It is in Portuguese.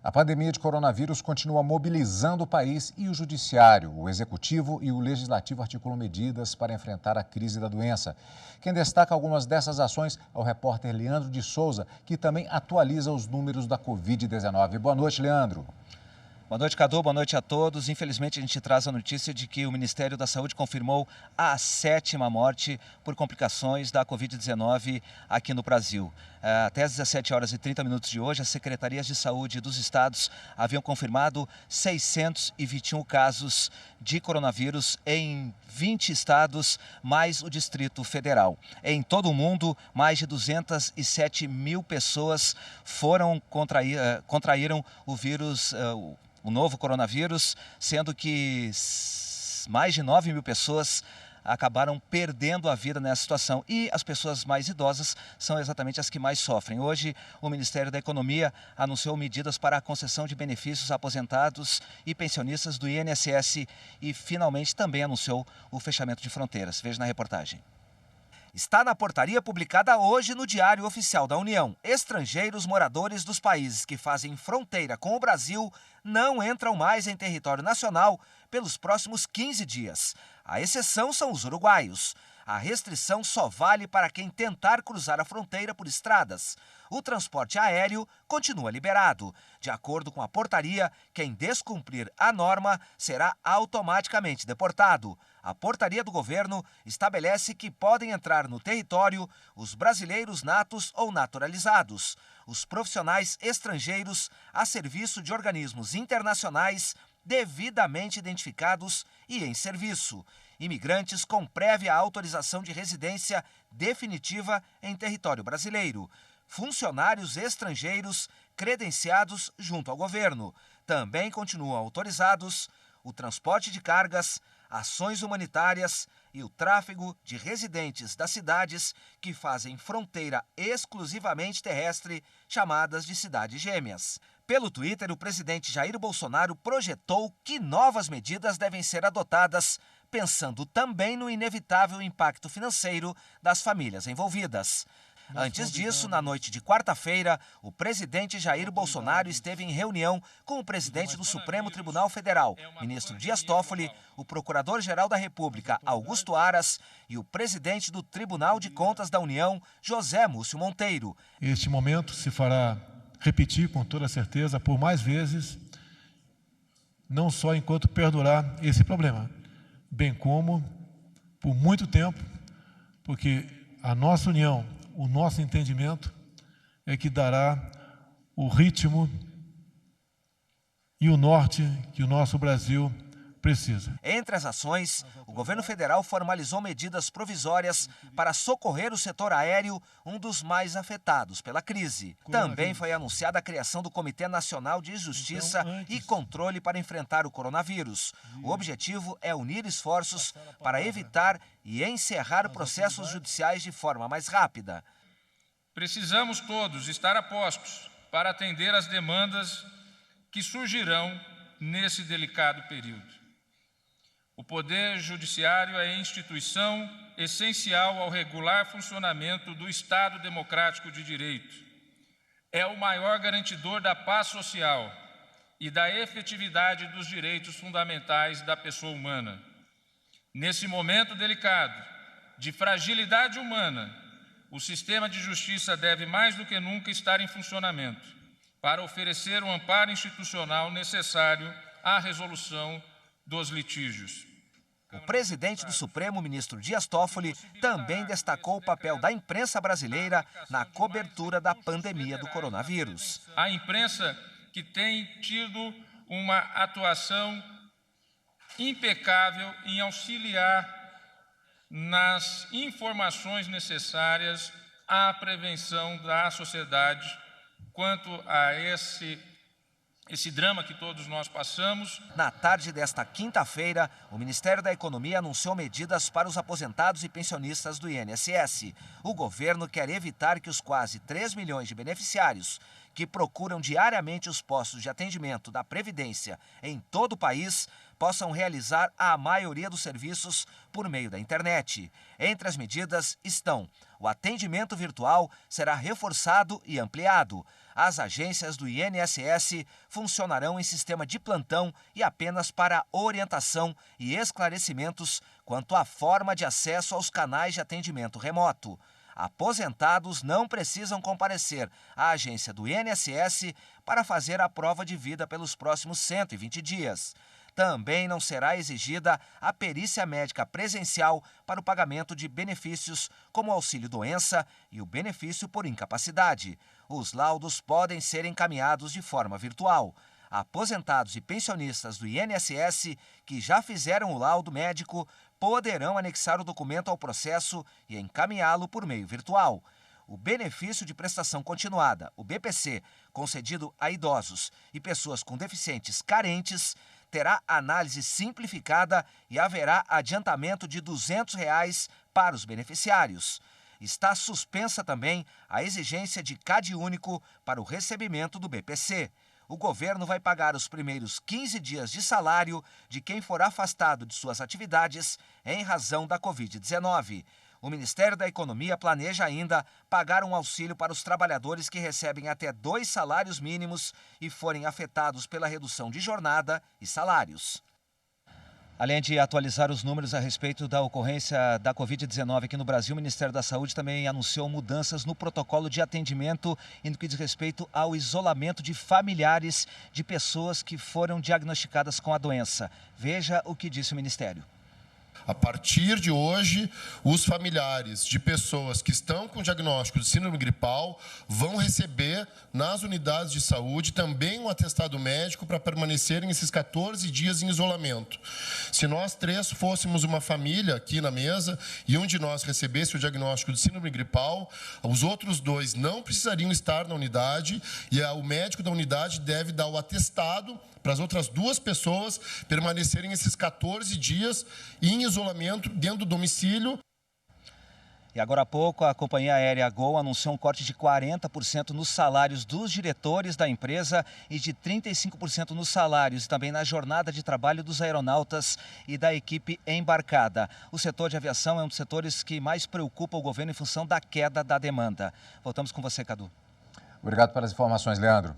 A pandemia de coronavírus continua mobilizando o país e o judiciário. O executivo e o legislativo articulam medidas para enfrentar a crise da doença. Quem destaca algumas dessas ações é o repórter Leandro de Souza, que também atualiza os números da Covid-19. Boa noite, Leandro. Boa noite, Cadu. Boa noite a todos. Infelizmente, a gente traz a notícia de que o Ministério da Saúde confirmou a 7ª morte por complicações da Covid-19 aqui no Brasil. Até às 17 horas e 30 minutos de hoje, as secretarias de saúde dos estados haviam confirmado 621 casos de coronavírus em 20 estados, mais o Distrito Federal. Em todo o mundo, mais de 207 mil pessoas contraíram o vírus, o novo coronavírus, sendo que mais de 9 mil pessoas acabaram perdendo a vida nessa situação. E as pessoas mais idosas são exatamente as que mais sofrem. Hoje, o Ministério da Economia anunciou medidas para a concessão de benefícios a aposentados e pensionistas do INSS e, finalmente, também anunciou o fechamento de fronteiras. Veja na reportagem. Está na portaria publicada hoje no Diário Oficial da União. Estrangeiros moradores dos países que fazem fronteira com o Brasil não entram mais em território nacional pelos próximos 15 dias. A exceção são os uruguaios. A restrição só vale para quem tentar cruzar a fronteira por estradas. O transporte aéreo continua liberado. De acordo com a portaria, quem descumprir a norma será automaticamente deportado. A portaria do governo estabelece que podem entrar no território os brasileiros natos ou naturalizados, os profissionais estrangeiros a serviço de organismos internacionais devidamente identificados e em serviço, imigrantes com prévia autorização de residência definitiva em território brasileiro, funcionários estrangeiros credenciados junto ao governo. Também continuam autorizados o transporte de cargas, ações humanitárias e o tráfego de residentes das cidades que fazem fronteira exclusivamente terrestre, chamadas de cidades gêmeas. Pelo Twitter, o presidente Jair Bolsonaro projetou que novas medidas devem ser adotadas, pensando também no inevitável impacto financeiro das famílias envolvidas. Antes disso, na noite de quarta-feira, o presidente Jair Bolsonaro esteve em reunião com o presidente do Supremo Tribunal Federal, ministro Dias Toffoli, o procurador-geral da República, Augusto Aras, e o presidente do Tribunal de Contas da União, José Múcio Monteiro. Este momento se fará repetir com toda certeza por mais vezes, não só enquanto perdurar esse problema, bem como por muito tempo, porque a nossa união, o nosso entendimento é que dará o ritmo e o norte que o nosso Brasil precisa. Entre as ações, o governo federal formalizou medidas provisórias para socorrer o setor aéreo, um dos mais afetados pela crise. Também foi anunciada a criação do Comitê Nacional de Justiça e Controle para enfrentar o coronavírus. O objetivo é unir esforços para evitar e encerrar processos judiciais de forma mais rápida. Precisamos todos estar a postos para atender às demandas que surgirão nesse delicado período. O Poder Judiciário é instituição essencial ao regular funcionamento do Estado Democrático de Direito. É o maior garantidor da paz social e da efetividade dos direitos fundamentais da pessoa humana. Nesse momento delicado, de fragilidade humana, o sistema de justiça deve mais do que nunca estar em funcionamento para oferecer o amparo institucional necessário à resolução dos litígios. O presidente do Supremo, ministro Dias Toffoli, também destacou o papel da imprensa brasileira na cobertura da pandemia do coronavírus. A imprensa que tem tido uma atuação impecável em auxiliar nas informações necessárias à prevenção da sociedade quanto a esse drama que todos nós passamos. Na tarde desta quinta-feira, o Ministério da Economia anunciou medidas para os aposentados e pensionistas do INSS. O governo quer evitar que os quase 3 milhões de beneficiários que procuram diariamente os postos de atendimento da Previdência em todo o país possam realizar a maioria dos serviços por meio da internet. Entre as medidas estão: o atendimento virtual será reforçado e ampliado. As agências do INSS funcionarão em sistema de plantão e apenas para orientação e esclarecimentos quanto à forma de acesso aos canais de atendimento remoto. Aposentados não precisam comparecer à agência do INSS para fazer a prova de vida pelos próximos 120 dias. Também não será exigida a perícia médica presencial para o pagamento de benefícios como o auxílio-doença e o benefício por incapacidade. Os laudos podem ser encaminhados de forma virtual. Aposentados e pensionistas do INSS que já fizeram o laudo médico poderão anexar o documento ao processo e encaminhá-lo por meio virtual. O benefício de prestação continuada, o BPC, concedido a idosos e pessoas com deficientes carentes, terá análise simplificada e haverá adiantamento de R$ 200 para os beneficiários. Está suspensa também a exigência de CAD único para o recebimento do BPC. O governo vai pagar os primeiros 15 dias de salário de quem for afastado de suas atividades em razão da Covid-19. O Ministério da Economia planeja ainda pagar um auxílio para os trabalhadores que recebem até 2 salários mínimos e forem afetados pela redução de jornada e salários. Além de atualizar os números a respeito da ocorrência da Covid-19 aqui no Brasil, o Ministério da Saúde também anunciou mudanças no protocolo de atendimento no que diz respeito ao isolamento de familiares de pessoas que foram diagnosticadas com a doença. Veja o que disse o Ministério. A partir de hoje, os familiares de pessoas que estão com diagnóstico de síndrome gripal vão receber nas unidades de saúde também um atestado médico para permanecerem esses 14 dias em isolamento. Se nós 3 fôssemos uma família aqui na mesa e um de nós recebesse o diagnóstico de síndrome gripal, os outros 2 não precisariam estar na unidade e o médico da unidade deve dar o atestado para as outras 2 pessoas permanecerem esses 14 dias em isolamento dentro do domicílio. E agora há pouco, a companhia aérea Gol anunciou um corte de 40% nos salários dos diretores da empresa e de 35% nos salários e também na jornada de trabalho dos aeronautas e da equipe embarcada. O setor de aviação é um dos setores que mais preocupa o governo em função da queda da demanda. Voltamos com você, Cadu. Obrigado pelas informações, Leandro.